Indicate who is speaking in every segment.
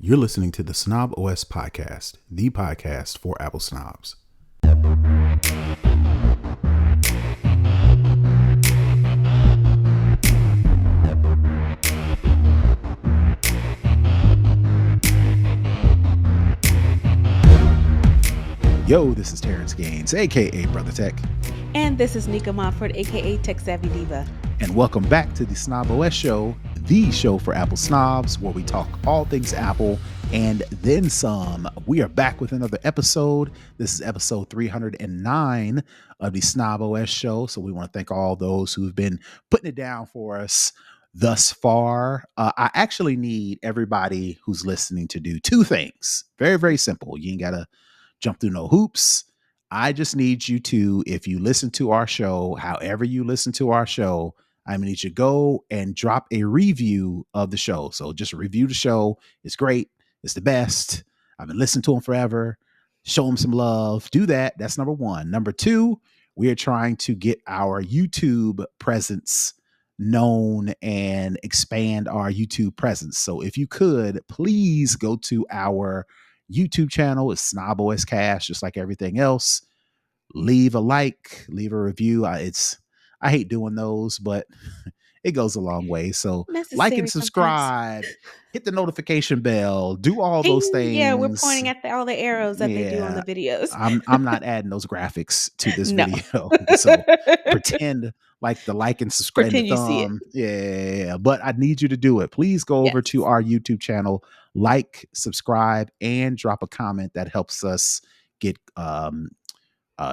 Speaker 1: You're listening to the Snob OS podcast, the podcast for Apple snobs. Yo, this is Terrance Gaines, aka Brother Tech.
Speaker 2: And this is Nica Montford, aka Tech Savvy Diva.
Speaker 1: And welcome back to the Snob OS show, the show for Apple snobs, where we talk all things Apple and then some. We are back with another episode. This is episode 309 of the Snob OS show. So we want to thank all those who've been putting it down for us thus far. I actually need everybody who's listening to do two things. Very, very simple. You ain't got to jump through no hoops. I just need you to, if you listen to our show, however you listen to our show, I need you to go and drop a review of the show. So just review the show. It's great. It's the best. I've been listening to them forever. Show them some love. Do that. That's number one. Number two, we are trying to get our YouTube presence known and expand our YouTube presence. So if you could, please go to our YouTube channel. It's Snob OS Cast, just like everything else. Leave a like, leave a review. I hate doing those, but it goes a long way. So
Speaker 2: Necessary
Speaker 1: like and subscribe, hit the notification bell, do all those things.
Speaker 2: Yeah, we're pointing at all the arrows that they do on the videos.
Speaker 1: I'm not adding those graphics to this video. So pretend like the like and subscribe.
Speaker 2: Pretend you see
Speaker 1: it. Yeah, but I need you to do it. Please go over to our YouTube channel, like, subscribe, and drop a comment. That helps us get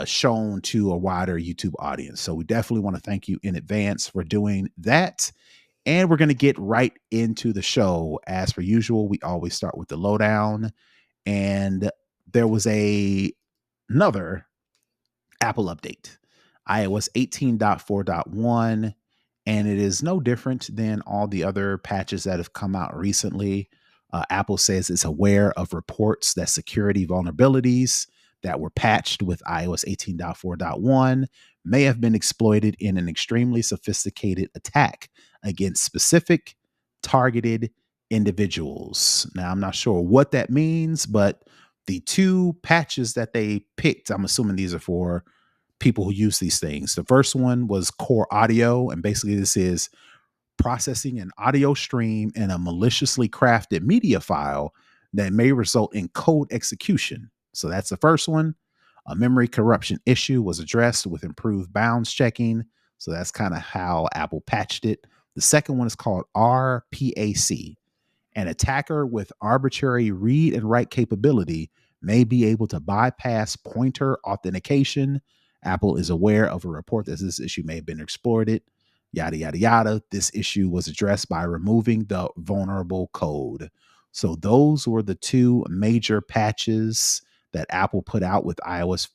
Speaker 1: shown to a wider YouTube audience. So we definitely want to thank you in advance for doing that. And we're going to get right into the show. As per usual, we always start with the lowdown. And there was another Apple update, iOS 18.4.1, and it is no different than all the other patches that have come out recently. Apple says it's aware of reports that security vulnerabilities that were patched with iOS 18.4.1 may have been exploited in an extremely sophisticated attack against specific targeted individuals. Now, I'm not sure what that means, but the two patches that they picked, I'm assuming these are for people who use these things. The first one was Core Audio, and basically this is processing an audio stream in a maliciously crafted media file that may result in code execution. So that's the first one. A memory corruption issue was addressed with improved bounds checking. So that's kind of how Apple patched it. The second one is called RPAC. An attacker with arbitrary read and write capability may be able to bypass pointer authentication. Apple is aware of a report that this issue may have been exploited. Yada, yada, yada. This issue was addressed by removing the vulnerable code. So those were the two major patches that Apple put out with iOS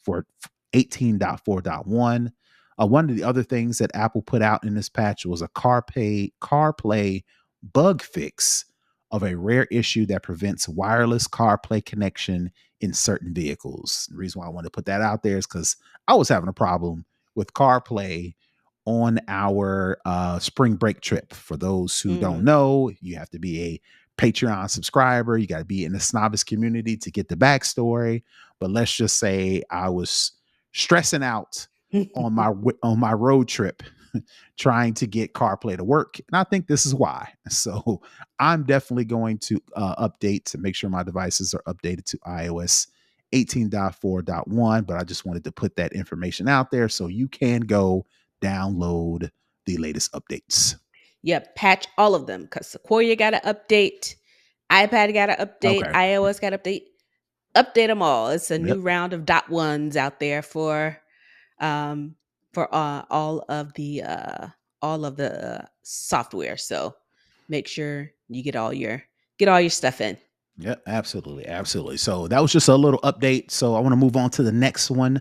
Speaker 1: 18.4.1. One of the other things that Apple put out in this patch was a CarPlay bug fix of a rare issue that prevents wireless CarPlay connection in certain vehicles. The reason why I want to put that out there is because I was having a problem with CarPlay on our spring break trip. For those who don't know, you have to be a Patreon subscriber. You got to be in the Snobbish community to get the backstory. But let's just say I was stressing out on my road trip trying to get CarPlay to work. And I think this is why. So I'm definitely going to update to make sure my devices are updated to iOS 18.4.1. But I just wanted to put that information out there so you can go download the latest updates.
Speaker 2: Yep, patch all of them because Sequoia got to update, iPad got to update, okay. iOS got to update them all. It's a new round of .1s out there for all of the software. So make sure you get all your stuff in.
Speaker 1: Yeah, absolutely. So that was just a little update. So I want to move on to the next one.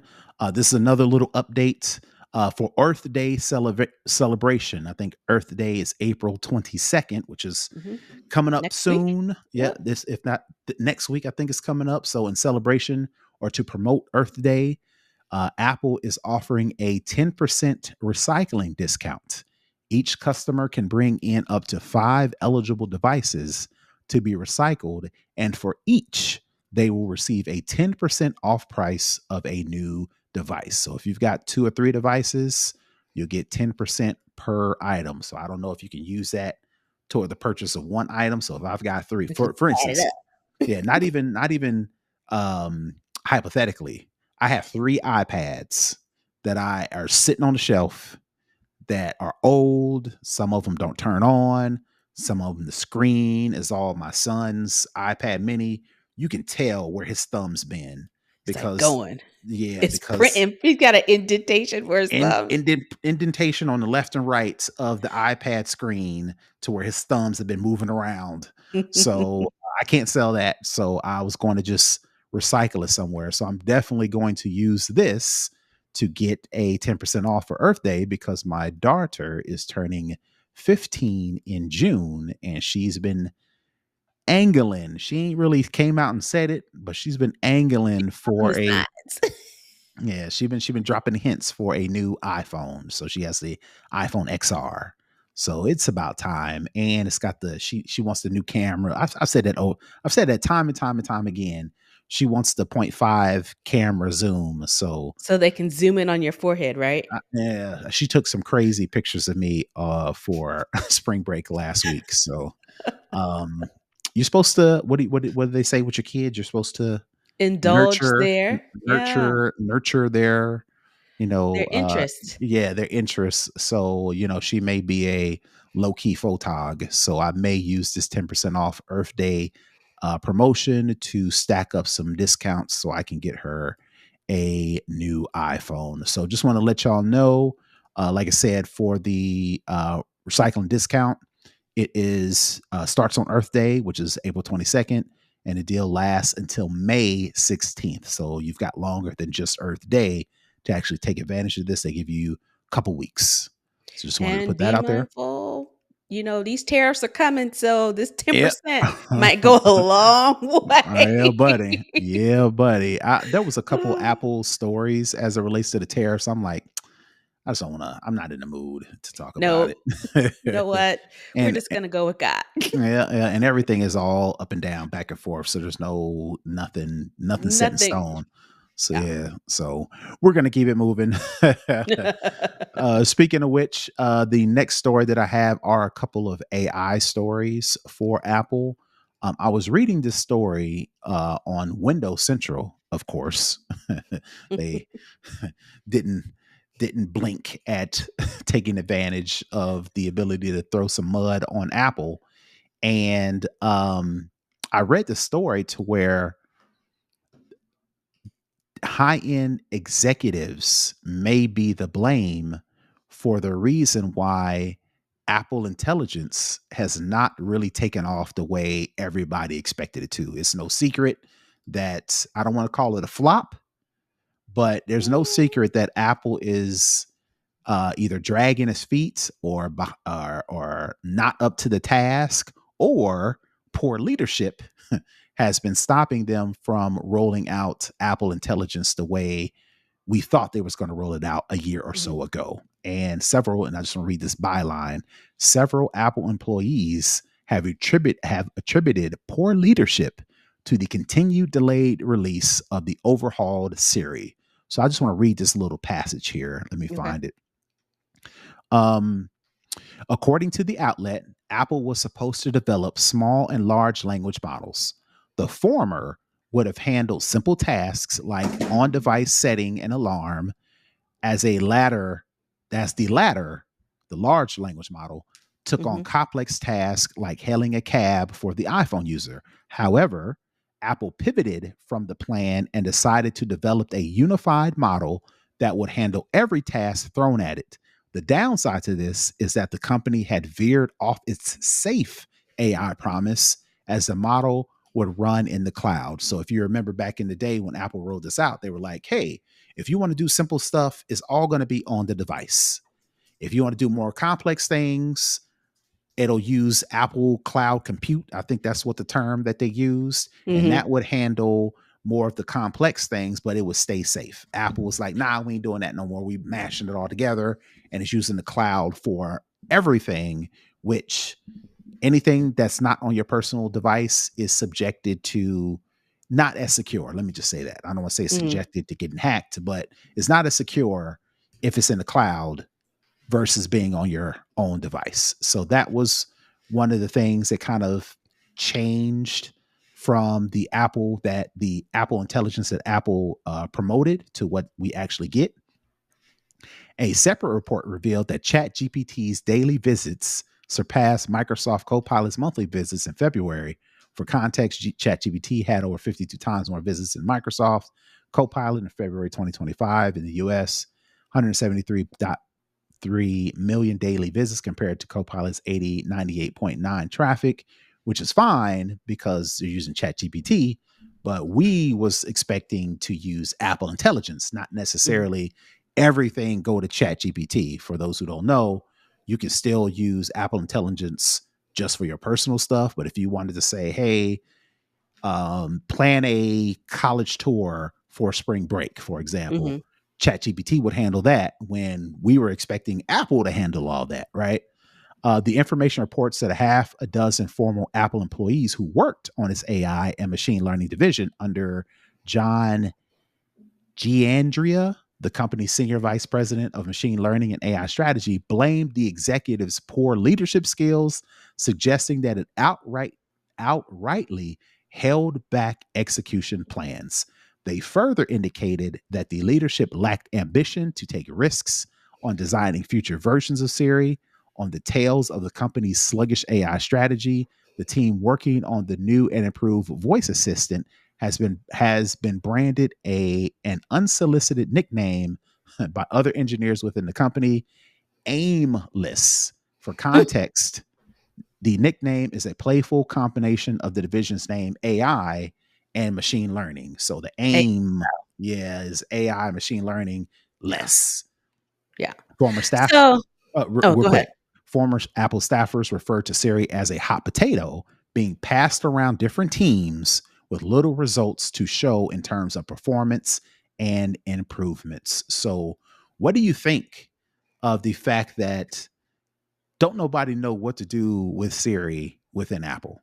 Speaker 1: This is another little update. For Earth Day celebration. I think Earth Day is April 22nd, which is coming up next soon. Week. Yeah, this, if not next week, I think it's coming up. So in celebration or to promote Earth Day, Apple is offering a 10% recycling discount. Each customer can bring in up to 5 eligible devices to be recycled. And for each, they will receive a 10% off price of a new device. So if you've got 2 or 3 devices, you'll get 10% per item. So I don't know if you can use that toward the purchase of one item. So if I've got 3, for instance, yeah, not even hypothetically, I have 3 iPads that are sitting on the shelf that are old. Some of them don't turn on. Some of them, the screen is all my son's iPad mini. You can tell where his thumb's been because,
Speaker 2: it's printing. He's got an indentation for his thumbs.
Speaker 1: Indentation on the left and right of the iPad screen to where his thumbs have been moving around. So I can't sell that. So I was going to just recycle it somewhere. So I'm definitely going to use this to get a 10% off for Earth Day because my daughter is turning 15 in June and she's been angling. She ain't really came out and said it, but she's been angling for yeah, she's been dropping hints for a new iPhone. So she has the iPhone XR. So it's about time. And it's got she wants the new camera. I've said that I've said that time and time again. She wants the 0.5 camera zoom. So
Speaker 2: they can zoom in on your forehead, right?
Speaker 1: Yeah. She took some crazy pictures of me for spring break last week. So you're supposed to what do they say with your kids? You're supposed to
Speaker 2: indulge
Speaker 1: nurture
Speaker 2: their their interest.
Speaker 1: Their interests. So she may be a low-key photog, so I may use this 10% off Earth Day promotion to stack up some discounts so I can get her a new iPhone. So just want to let y'all know, like I said, for the recycling discount, it is starts on Earth Day, which is April 22nd, and the deal lasts until May 16th. So you've got longer than just Earth Day to actually take advantage of this. They give you a couple weeks. So just wanted to put that out there.
Speaker 2: These tariffs are coming, so this 10% might go a long way.
Speaker 1: Yeah, buddy. There was a couple Apple stories as it relates to the tariffs. I'm like, I just don't want to. I'm not in the mood to talk about it.
Speaker 2: You know what? We're just gonna go with God.
Speaker 1: And everything is all up and down, back and forth. So there's nothing set in stone. So so we're gonna keep it moving. Speaking of which, the next story that I have are a couple of AI stories for Apple. I was reading this story on Windows Central, of course. They didn't blink at taking advantage of the ability to throw some mud on Apple. And I read the story to where high-end executives may be the blame for the reason why Apple Intelligence has not really taken off the way everybody expected it to. It's no secret that I don't want to call it a flop, but there's no secret that Apple is either dragging its feet or not up to the task, or poor leadership has been stopping them from rolling out Apple Intelligence the way we thought they was going to roll it out a year or so ago. And I just want to read this byline, several Apple employees have attributed poor leadership to the continued delayed release of the overhauled Siri. So I just want to read this little passage here. Let me find it. According to the outlet, Apple was supposed to develop small and large language models. The former would have handled simple tasks like on-device setting and alarm, the latter, the large language model, took on complex tasks like hailing a cab for the iPhone user. However, Apple pivoted from the plan and decided to develop a unified model that would handle every task thrown at it. The downside to this is that the company had veered off its safe AI promise, as the model would run in the cloud. So if you remember back in the day when Apple rolled this out, they were like, hey, if you want to do simple stuff, it's all going to be on the device. If you want to do more complex things, it'll use Apple Cloud Compute. I think that's what the term that they used. And that would handle more of the complex things, but it would stay safe. Apple was like, nah, we ain't doing that no more. We mashing it all together, and it's using the cloud for everything, which anything that's not on your personal device is subjected to not as secure. Let me just say that. I don't want to say subjected to getting hacked, but it's not as secure if it's in the cloud versus being on your own device. So that was one of the things that kind of changed from the Apple intelligence that Apple promoted to what we actually get. A separate report revealed that ChatGPT's daily visits surpassed Microsoft Copilot's monthly visits in February. For context, ChatGPT had over 52 times more visits than Microsoft Copilot in February 2025 in the US, 173.3 million daily visits compared to Copilot's 98.9 traffic, which is fine because they're using ChatGPT. But we was expecting to use Apple Intelligence, not necessarily everything go to ChatGPT. For those who don't know, you can still use Apple Intelligence just for your personal stuff. But if you wanted to say, hey, plan a college tour for spring break, for example, ChatGPT would handle that when we were expecting Apple to handle all that, right? The information reports that half a dozen former Apple employees who worked on its AI and machine learning division under John Giandria, the company's senior vice president of machine learning and AI strategy, blamed the executives' poor leadership skills, suggesting that it outrightly held back execution plans. They further indicated that the leadership lacked ambition to take risks on designing future versions of Siri. On the tails of the company's sluggish AI strategy, the team working on the new and improved voice assistant has been branded an unsolicited nickname by other engineers within the company, Aimless. For context, the nickname is a playful combination of the division's name AI and machine learning. So the AIM, is AI machine learning less.
Speaker 2: Yeah.
Speaker 1: Former staff.
Speaker 2: So,
Speaker 1: real
Speaker 2: go
Speaker 1: quick.
Speaker 2: ahead.
Speaker 1: Former Apple staffers referred to Siri as a hot potato being passed around different teams with little results to show in terms of performance and improvements. So, what do you think of the fact that don't nobody know what to do with Siri within Apple?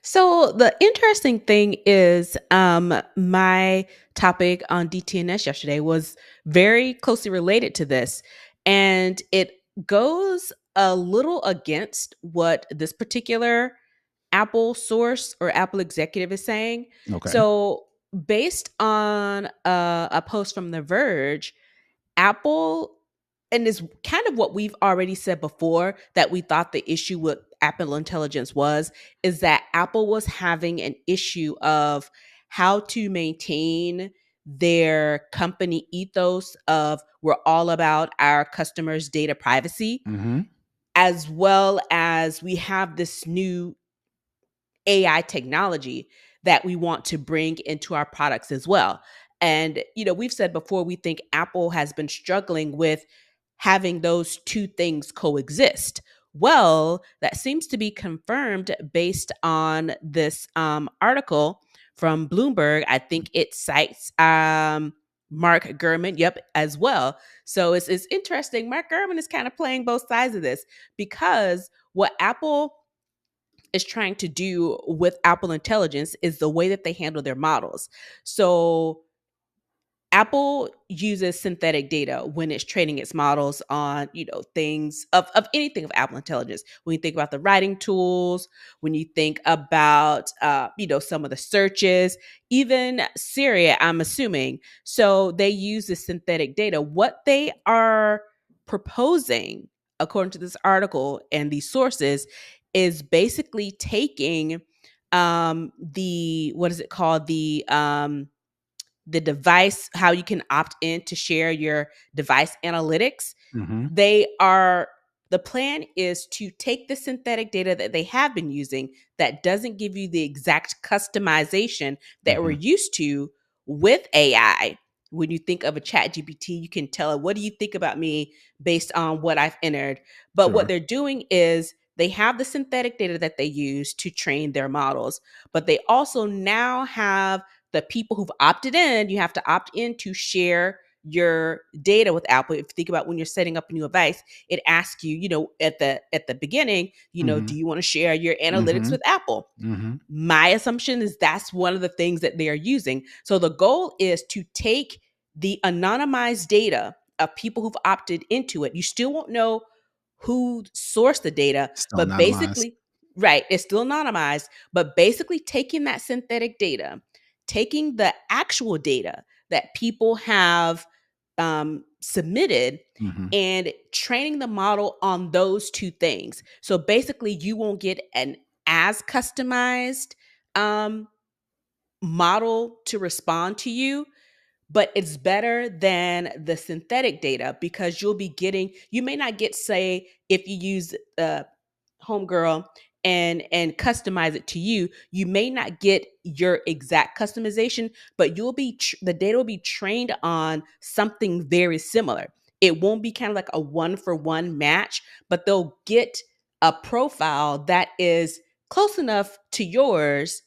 Speaker 2: So the interesting thing is, my topic on DTNS yesterday was very closely related to this, and it goes a little against what this particular Apple source or Apple executive is saying.
Speaker 1: Okay.
Speaker 2: So based on a post from The Verge, Apple, and is kind of what we've already said before, that we thought the issue with Apple Intelligence was, is that Apple was having an issue of how to maintain their company ethos of we're all about our customers' data privacy, as well as we have this new AI technology that we want to bring into our products as well. And, we've said before, we think Apple has been struggling with having those two things coexist. Well, that seems to be confirmed based on this article from Bloomberg. I think it cites Mark Gurman, as well. So it's interesting. Mark Gurman is kind of playing both sides of this, because what Apple is trying to do with Apple Intelligence is the way that they handle their models. So Apple uses synthetic data when it's training its models on, things of anything of Apple Intelligence. When you think about the writing tools, when you think about, some of the searches, even Siri, I'm assuming. So they use the synthetic data. What they are proposing, according to this article and these sources, is basically taking what is it called? The device, how you can opt in to share your device analytics. The plan is to take the synthetic data that they have been using that doesn't give you the exact customization that we're used to with AI. When you think of a chat GPT, you can tell it, what do you think about me based on what I've entered? But what they're doing is they have the synthetic data that they use to train their models, but they also now have the people who've opted in. You have to opt in to share your data with Apple. If you think about when you're setting up a new device, it asks you, at the beginning,
Speaker 1: Mm-hmm.
Speaker 2: do you want to share your analytics
Speaker 1: Mm-hmm.
Speaker 2: with Apple?
Speaker 1: Mm-hmm.
Speaker 2: My assumption is that's one of the things that they are using. So the goal is to take the anonymized data of people who've opted into it. You still won't know who sourced the data,
Speaker 1: Still
Speaker 2: but
Speaker 1: anonymized.
Speaker 2: basically, right, it's still anonymized, but basically taking that synthetic data, taking the actual data that people have submitted,
Speaker 1: Mm-hmm.
Speaker 2: and training the model on those two things. So basically, you won't get an as customized um, model to respond to you, but it's better than the synthetic data because you may not get, say, if you use homegirl and customize it to you, you may not get your exact customization, but the data will be trained on something very similar. It won't be kind of like a one for one match, but they'll get a profile that is close enough to yours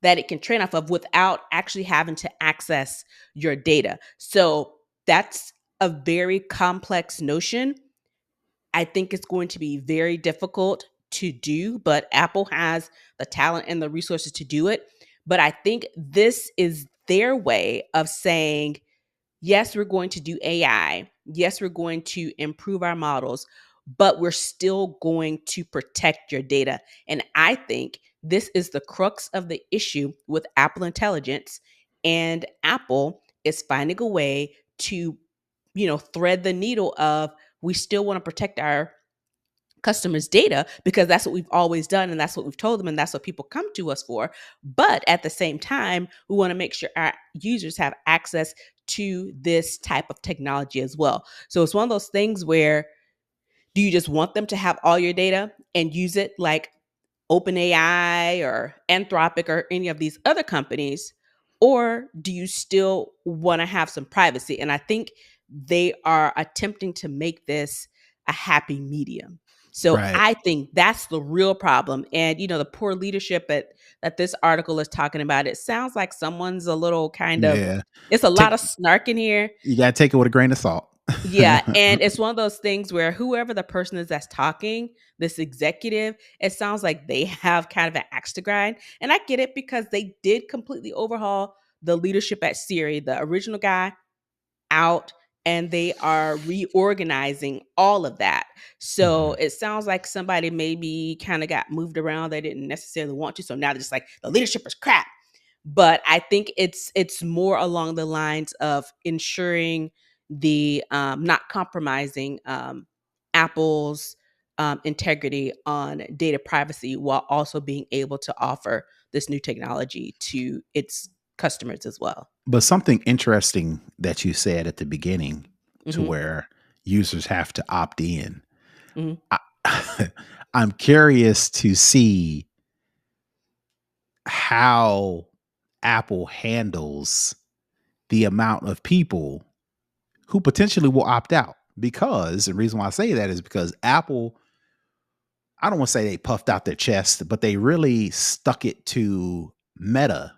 Speaker 2: that it can train off of without actually having to access your data. So that's a very complex notion. I think it's going to be very difficult to do, but Apple has the talent and the resources to do it. But I think this is their way of saying, yes, we're going to do AI. Yes, we're going to improve our models, but we're still going to protect your data. And I think this is the crux of the issue with Apple Intelligence. And Apple is finding a way to, thread the needle of we still want to protect our customers' data because that's what we've always done and that's what we've told them and that's what people come to us for. But at the same time, we want to make sure our users have access to this type of technology as well. So it's one of those things where do you just want them to have all your data and use it like OpenAI or Anthropic or any of these other companies? Or do you still want to have some privacy? And I think they are attempting to make this a happy medium. So
Speaker 1: Right.
Speaker 2: I think that's the real problem. And the poor leadership that this article is talking about, it sounds like someone's a little kind of,
Speaker 1: Yeah.
Speaker 2: it's a lot
Speaker 1: Take
Speaker 2: of snark in here.
Speaker 1: You gotta take it with a grain of salt.
Speaker 2: Yeah, and it's one of those things where whoever the person is that's talking, this executive, it sounds like they have kind of an axe to grind. And I get it because they did completely overhaul the leadership at Siri, the original guy out, and they are reorganizing all of that. So
Speaker 1: Mhm.
Speaker 2: it sounds like somebody maybe kind of got moved around. They didn't necessarily want to. So now they're just like, the leadership is crap. But I think it's more along the lines of ensuring the not compromising Apple's integrity on data privacy while also being able to offer this new technology to its customers as well.
Speaker 1: But something interesting that you said at the beginning to
Speaker 2: Hmm.
Speaker 1: where users have to opt in.
Speaker 2: Hmm.
Speaker 1: I, I'm curious to see how Apple handles the amount of people who potentially will opt out. Because the reason why I say that is because Apple, I don't want to say they puffed out their chest, but they really stuck it to Meta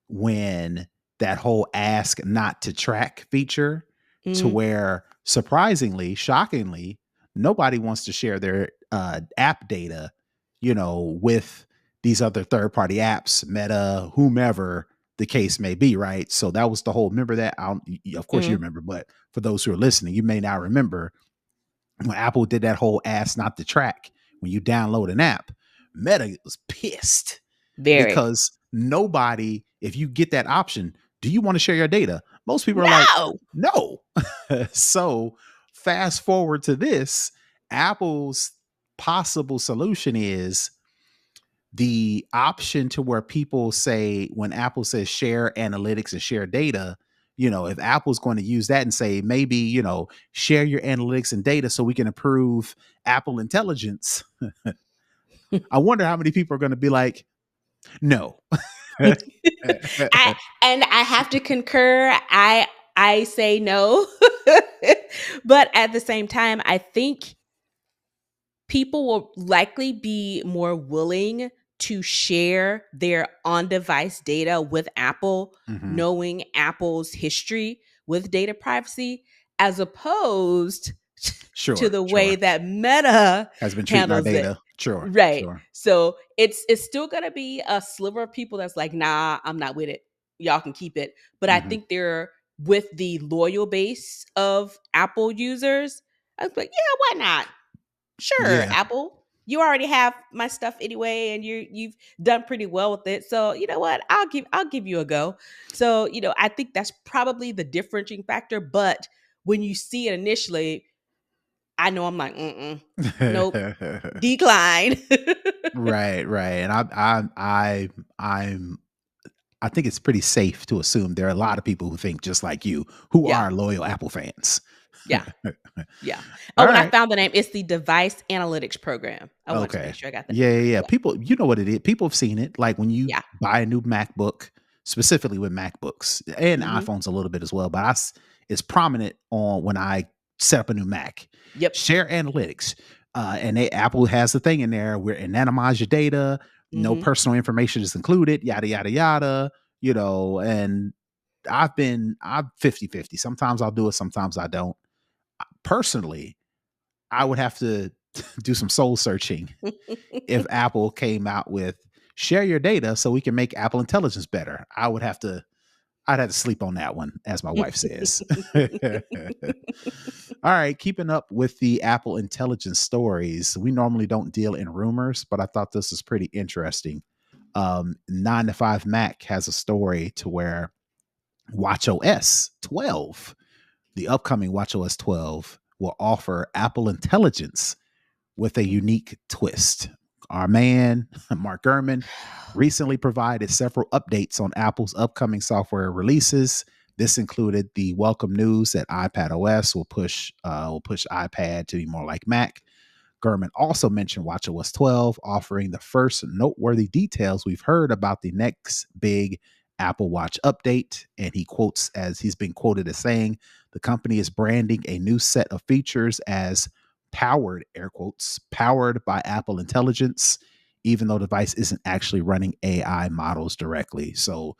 Speaker 1: when that whole ask not to track feature, to
Speaker 2: Hmm.
Speaker 1: where surprisingly, shockingly, nobody wants to share their app data, with these other third party apps, Meta, whomever the case may be, right? So that was the whole, remember that? Of course you
Speaker 2: Hmm.
Speaker 1: remember, but for those who are listening, you may not remember when Apple did that whole ask not to track when you download an app. Meta was pissed
Speaker 2: Very.
Speaker 1: because nobody, if you get that option, do you want to share your data? Most people are like,
Speaker 2: No.
Speaker 1: no. So fast forward to this, Apple's possible solution is the option to where people say, when Apple says share analytics and share data, if Apple's going to use that and say, maybe, share your analytics and data so we can improve Apple Intelligence, I wonder how many people are going to be like, no.
Speaker 2: I and I have to concur. I say no. But at the same time, I think people will likely be more willing to share their on-device data with Apple,
Speaker 1: Mhm.
Speaker 2: knowing Apple's history with data privacy, as opposed to
Speaker 1: Sure,
Speaker 2: the way
Speaker 1: sure.
Speaker 2: that Meta
Speaker 1: Has been treating our
Speaker 2: handles it.
Speaker 1: data. Sure,
Speaker 2: Right.
Speaker 1: sure.
Speaker 2: So it's still gonna be a sliver of people that's like, nah, I'm not with it. Y'all can keep it. But I
Speaker 1: Hmm.
Speaker 2: think they're with the loyal base of Apple users. I was like, yeah, why not? Sure,
Speaker 1: Yeah.
Speaker 2: Apple. You already have my stuff anyway, and you've done pretty well with it. So you know what? I'll give you a go. So I think that's probably the differentiating factor. But when you see it initially, I know I'm like, nope, decline.
Speaker 1: Right, right. And I'm I think it's pretty safe to assume there are a lot of people who think just like you, who
Speaker 2: Yeah,
Speaker 1: are loyal Apple fans.
Speaker 2: yeah, yeah. Oh,
Speaker 1: All
Speaker 2: and I
Speaker 1: right.
Speaker 2: found the name. It's the Device Analytics Program. I wanted to make
Speaker 1: Okay.
Speaker 2: sure I got the
Speaker 1: Yeah,
Speaker 2: name
Speaker 1: yeah,
Speaker 2: right.
Speaker 1: yeah.
Speaker 2: Yeah,
Speaker 1: People, you know what it is. People have seen it. Like when you
Speaker 2: yeah.
Speaker 1: buy a new MacBook, specifically with MacBooks and
Speaker 2: Mm-hmm.
Speaker 1: iPhones a little bit as well, but it's prominent on when I set up a new Mac.
Speaker 2: Yep.
Speaker 1: Share analytics. And Apple has the thing in there where it anonymize your data, no
Speaker 2: Mm-hmm.
Speaker 1: personal information is included, yada, yada, yada, and I'm 50-50. Sometimes I'll do it, sometimes I don't. Personally, I would have to do some soul searching if Apple came out with share your data so we can make Apple Intelligence better. I'd have to sleep on that one, as my wife says. All right, keeping up with the Apple Intelligence stories. We normally don't deal in rumors, but I thought this was pretty interesting. 9 to 5 Mac has a story to where WatchOS 12, the upcoming WatchOS 12, will offer Apple Intelligence with a unique twist. Our man, Mark Gurman, recently provided several updates on Apple's upcoming software releases. This included the welcome news that iPad OS will push iPad to be more like Mac. Gurman also mentioned WatchOS 12 offering the first noteworthy details we've heard about the next big Apple Watch update. And he's been quoted as saying, the company is branding a new set of features as powered, air quotes, powered by Apple Intelligence, even though the device isn't actually running AI models directly. So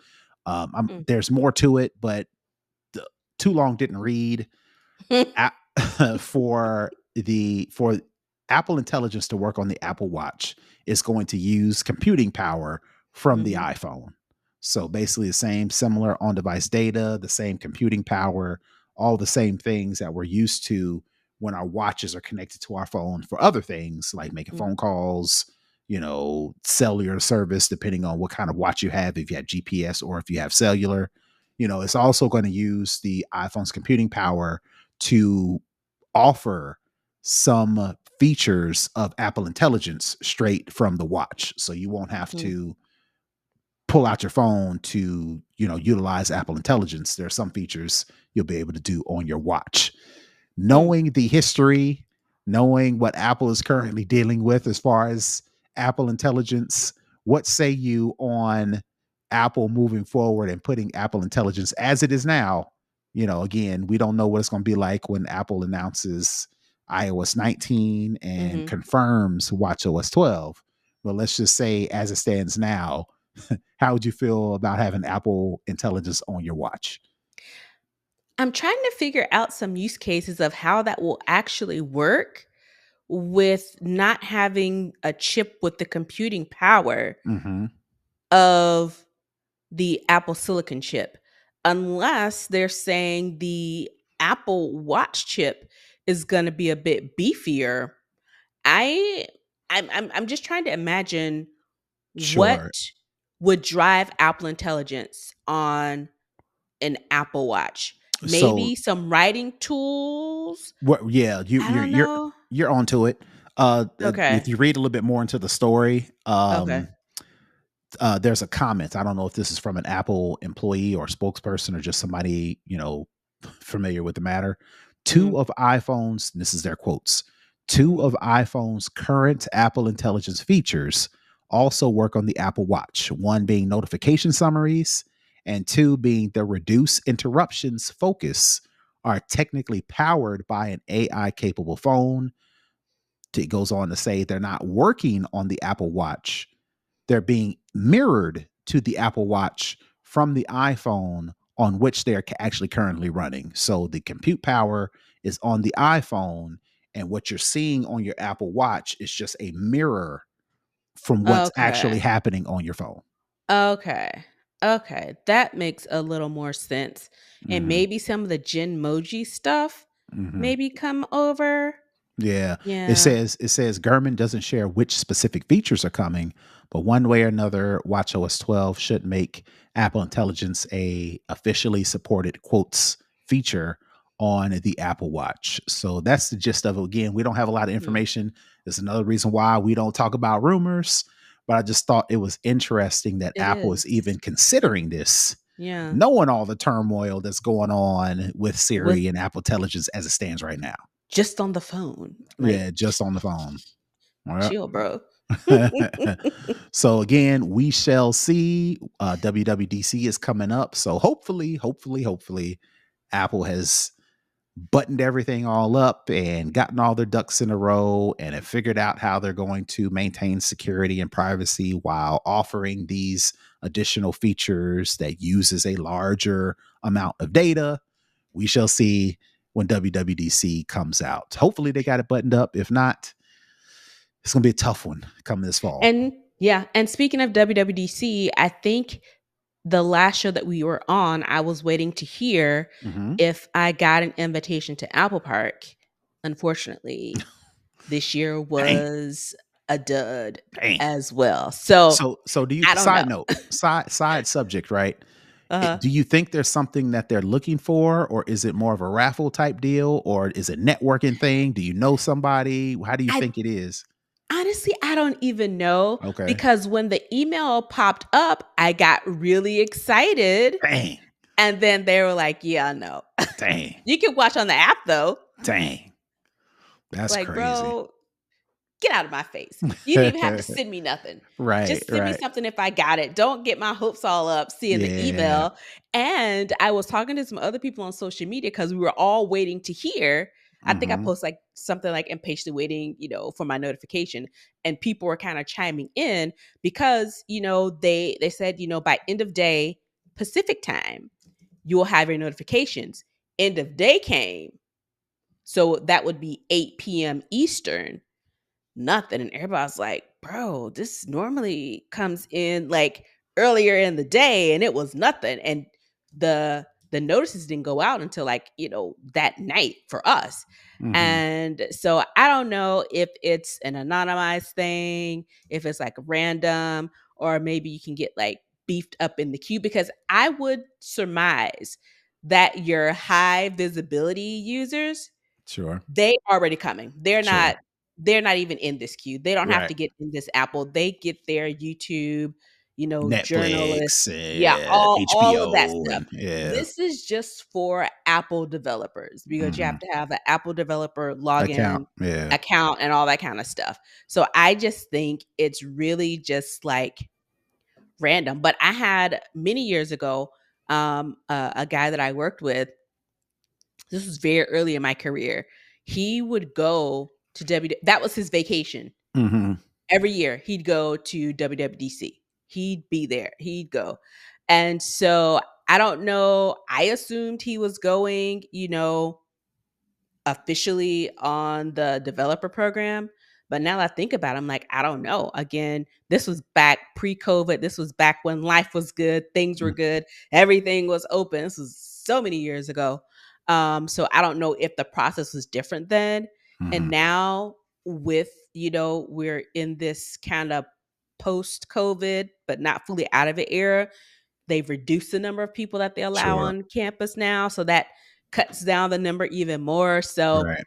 Speaker 2: Mm.
Speaker 1: there's more to it, but too long didn't read. For Apple Intelligence to work on the Apple Watch is going to use computing power from the
Speaker 2: Mhm.
Speaker 1: iPhone. So basically the same similar on-device data, the same computing power, all the same things that we're used to when our watches are connected to our phone for other things like making
Speaker 2: Mm.
Speaker 1: phone calls, cellular service, depending on what kind of watch you have, if you have GPS or if you have cellular. It's also going to use the iPhone's computing power to offer some features of Apple Intelligence straight from the watch. So you won't have
Speaker 2: Mm.
Speaker 1: to pull out your phone to, utilize Apple Intelligence. There are some features you'll be able to do on your watch.
Speaker 2: Mm.
Speaker 1: Knowing the history, knowing what Apple is currently dealing with as far as Apple Intelligence, what say you on Apple moving forward and putting Apple Intelligence as it is now? Again, we don't know what it's going to be like when Apple announces iOS 19 and
Speaker 2: Mhm.
Speaker 1: confirms WatchOS 12. But let's just say, as it stands now, how would you feel about having Apple Intelligence on your watch?
Speaker 2: I'm trying to figure out some use cases of how that will actually work with not having a chip with the computing power
Speaker 1: Hmm.
Speaker 2: of the Apple Silicon chip, unless they're saying the Apple Watch chip is going to be a bit beefier. I I'm just trying to imagine what
Speaker 1: Sure.
Speaker 2: would drive Apple Intelligence on an Apple Watch.
Speaker 1: So
Speaker 2: Maybe some writing tools.
Speaker 1: what? Yeah, you
Speaker 2: I
Speaker 1: you're
Speaker 2: don't
Speaker 1: you're
Speaker 2: know.
Speaker 1: you're onto it. If
Speaker 2: Okay.
Speaker 1: you read a little bit more into the story,
Speaker 2: Okay.
Speaker 1: there's a comment. I don't know if this is from an Apple employee or spokesperson or just somebody familiar with the matter.
Speaker 2: Mhm.
Speaker 1: Two of iPhone's, this is their quotes. Two
Speaker 2: Mhm.
Speaker 1: of iPhone's current Apple Intelligence features also work on the Apple Watch. One being notification summaries, and two being the reduce interruptions focus are technically powered by an AI capable phone. It goes on to say they're not working on the Apple Watch, they're being mirrored to the Apple Watch from the iPhone on which they're actually currently running. So the compute power is on the iPhone, and what you're seeing on your Apple Watch is just a mirror from what's actually
Speaker 2: Okay.
Speaker 1: happening on your phone.
Speaker 2: Okay. Okay. That makes a little more sense. And
Speaker 1: Hmm.
Speaker 2: maybe some of the Genmoji stuff
Speaker 1: Hmm.
Speaker 2: maybe come over.
Speaker 1: Yeah.
Speaker 2: Yeah.
Speaker 1: It says Gurman doesn't share which specific features are coming, but one way or another, WatchOS 12 should make Apple Intelligence a officially supported quotes feature on the Apple Watch. So that's the gist of it. Again, we don't have a lot of
Speaker 2: Mhm.
Speaker 1: information. There's another reason why we don't talk about rumors, but I just thought it was interesting that
Speaker 2: It
Speaker 1: Apple is
Speaker 2: is.
Speaker 1: even considering this,
Speaker 2: Yeah.
Speaker 1: knowing all the turmoil that's going on with
Speaker 2: With
Speaker 1: Siri and Apple Intelligence as it stands right now.
Speaker 2: just on the phone. Like,
Speaker 1: Yeah, just on the phone. Well,
Speaker 2: chill, bro.
Speaker 1: so again, we shall see. WWDC is coming up. So hopefully, Apple has buttoned everything all up and gotten all their ducks in a row and have figured out how they're going to maintain security and privacy while offering these additional features that uses a larger amount of data. We shall see when WWDC comes out. Hopefully they got it buttoned up. If not, it's gonna be a tough one coming this fall.
Speaker 2: And yeah, and speaking of WWDC, I think the last show that we were on, I was waiting to hear
Speaker 1: Hmm.
Speaker 2: if I got an invitation to Apple Park. Unfortunately, this year
Speaker 1: Dang,
Speaker 2: was a dud
Speaker 1: dang.
Speaker 2: as well. So
Speaker 1: So do you?
Speaker 2: I don't know.
Speaker 1: Side note, side subject, right?
Speaker 2: Uh,
Speaker 1: Do you think there's something that they're looking for, or is it more of a raffle type deal, or is it networking thing? Do you know somebody? How do you
Speaker 2: I
Speaker 1: think it is?
Speaker 2: honestly, I don't even know
Speaker 1: Okay.
Speaker 2: because when the email popped up, I got really excited.
Speaker 1: Dang,
Speaker 2: And then they were like, yeah, no.
Speaker 1: dang,
Speaker 2: You can watch on the app though.
Speaker 1: dang. That's
Speaker 2: Like,
Speaker 1: crazy.
Speaker 2: bro, get out of my face. You didn't even have to send me nothing.
Speaker 1: Right,
Speaker 2: Just send me
Speaker 1: right.
Speaker 2: something if I got it. Don't get my hopes all up seeing the
Speaker 1: Yeah.
Speaker 2: email. And I was talking to some other people on social media because we were all waiting to hear. I think I
Speaker 1: Hmm.
Speaker 2: posted like something like impatiently waiting, for my notification. And people were kind of chiming in because, they said, by end of day Pacific time, you'll have your notifications. End of day came. So that would be 8 p.m. Eastern, nothing. And everybody's like, bro, this normally comes in like earlier in the day and it was nothing. And the notices didn't go out until like, that night for us.
Speaker 1: Hmm.
Speaker 2: And so I don't know if it's an anonymized thing, if it's like random, or maybe you can get like beefed up in the queue because I would surmise that your high visibility users,
Speaker 1: Sure.
Speaker 2: they already coming.
Speaker 1: Sure.
Speaker 2: They're not even in this queue. They don't have
Speaker 1: Right.
Speaker 2: to get in this Apple. They get their YouTube, journalists.
Speaker 1: Netflix
Speaker 2: Yeah,
Speaker 1: and
Speaker 2: all of that
Speaker 1: HBO
Speaker 2: stuff.
Speaker 1: and yeah.
Speaker 2: This is just for Apple developers because you
Speaker 1: Hmm.
Speaker 2: have to have an Apple developer
Speaker 1: Account.
Speaker 2: login
Speaker 1: Yeah.
Speaker 2: account and all that kind of stuff. So I just think it's really just like random. But I had many years ago a guy that I worked with. This was very early in my career. He would go to that was his vacation.
Speaker 1: Hmm.
Speaker 2: Every year he'd go to WWDC. He'd be there. He'd go. And so I don't know. I assumed he was going, officially on the developer program. But now that I think about it, I'm like, I don't know. Again, this was back pre-COVID. This was back when life was good, things were good, everything was open. This was so many years ago. So I don't know if the process was different then. And
Speaker 1: Hmm.
Speaker 2: now with, we're in this kind of post-COVID, but not fully out of it era. They've reduced the number of people that they allow
Speaker 1: Sure.
Speaker 2: on campus now. So that cuts down the number even more. So
Speaker 1: Right.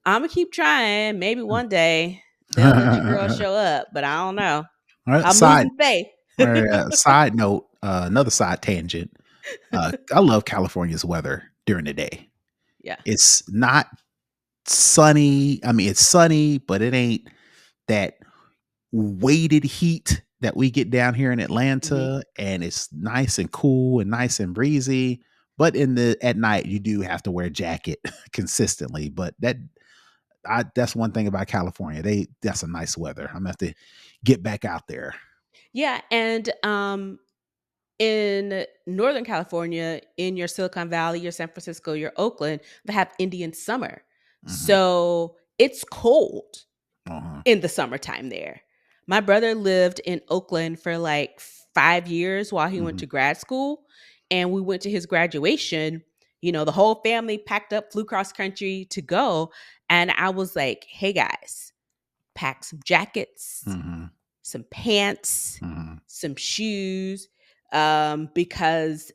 Speaker 2: I'm gonna keep trying. Maybe one day they'll let your girl show up, but I don't know.
Speaker 1: All right,
Speaker 2: I'm
Speaker 1: side
Speaker 2: losing faith.
Speaker 1: side note, another side tangent. I love California's weather during the day.
Speaker 2: Yeah.
Speaker 1: It's not sunny. I mean, it's sunny, but it ain't that weighted heat that we get down here in
Speaker 2: Mhm.
Speaker 1: Atlanta, and it's nice and cool and nice and breezy. But at night, you do have to wear a jacket consistently. But that's one thing about California. That's a nice weather. I'm gonna have to get back out there.
Speaker 2: Yeah, and in Northern California, in your Silicon Valley, your San Francisco, your Oakland, they have Indian summer.
Speaker 1: Mhm.
Speaker 2: So it's cold
Speaker 1: Uh-huh.
Speaker 2: in the summertime there. My brother lived in Oakland for like 5 years while he went
Speaker 1: Mhm.
Speaker 2: to grad school. And we went to his graduation. The whole family packed up, flew cross country to go. And I was like, hey guys, pack some jackets,
Speaker 1: Mhm.
Speaker 2: some pants,
Speaker 1: Mhm.
Speaker 2: some shoes, because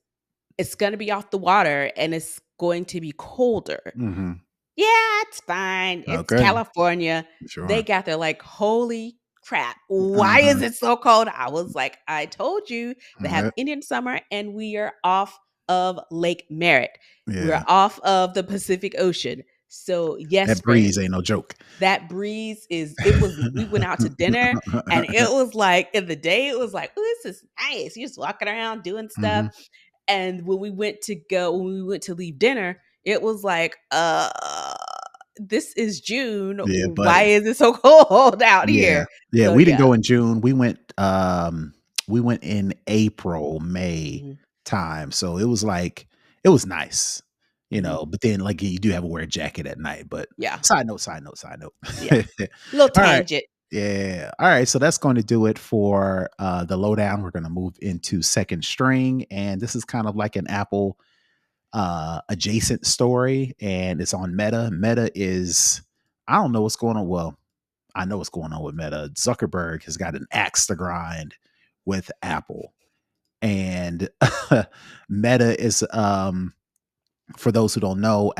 Speaker 2: it's going to be off the water and it's going to be colder.
Speaker 1: Mhm.
Speaker 2: Yeah, it's fine. It's
Speaker 1: Okay.
Speaker 2: California. They
Speaker 1: Sure.
Speaker 2: got there like, holy crap. Why
Speaker 1: Uh-huh.
Speaker 2: is it so cold? I was like, I told you they have
Speaker 1: Yeah.
Speaker 2: Indian summer and we are off of Lake Merritt. We're
Speaker 1: Yeah.
Speaker 2: off of the Pacific Ocean. So, yes,
Speaker 1: That breeze
Speaker 2: friends,
Speaker 1: ain't no joke.
Speaker 2: that breeze we went out to dinner and it was like in the day, it was like, oh, this is nice. You're just walking around doing stuff.
Speaker 1: Mhm.
Speaker 2: And when we went to leave dinner, it was like, this is June.
Speaker 1: Yeah,
Speaker 2: Why
Speaker 1: buddy.
Speaker 2: is it so cold out
Speaker 1: Yeah.
Speaker 2: here?
Speaker 1: Yeah,
Speaker 2: So
Speaker 1: we didn't
Speaker 2: yeah.
Speaker 1: go in June. We went in April, May
Speaker 2: Mhm,
Speaker 1: time. So it was like it was nice,
Speaker 2: mhm.
Speaker 1: but then like you do have to wear a jacket at night. But
Speaker 2: Yeah.
Speaker 1: side note, side note, side note.
Speaker 2: Yeah. Little
Speaker 1: All right.
Speaker 2: tangent.
Speaker 1: Yeah. All right. So that's going to do it for the lowdown. We're going to move into second string. And this is kind of like an Apple adjacent story. And it's on Meta. Meta is, I don't know what's going on. Well, I know what's going on with Meta. Zuckerberg has got an axe to grind with Apple. And Meta is for those who don't know,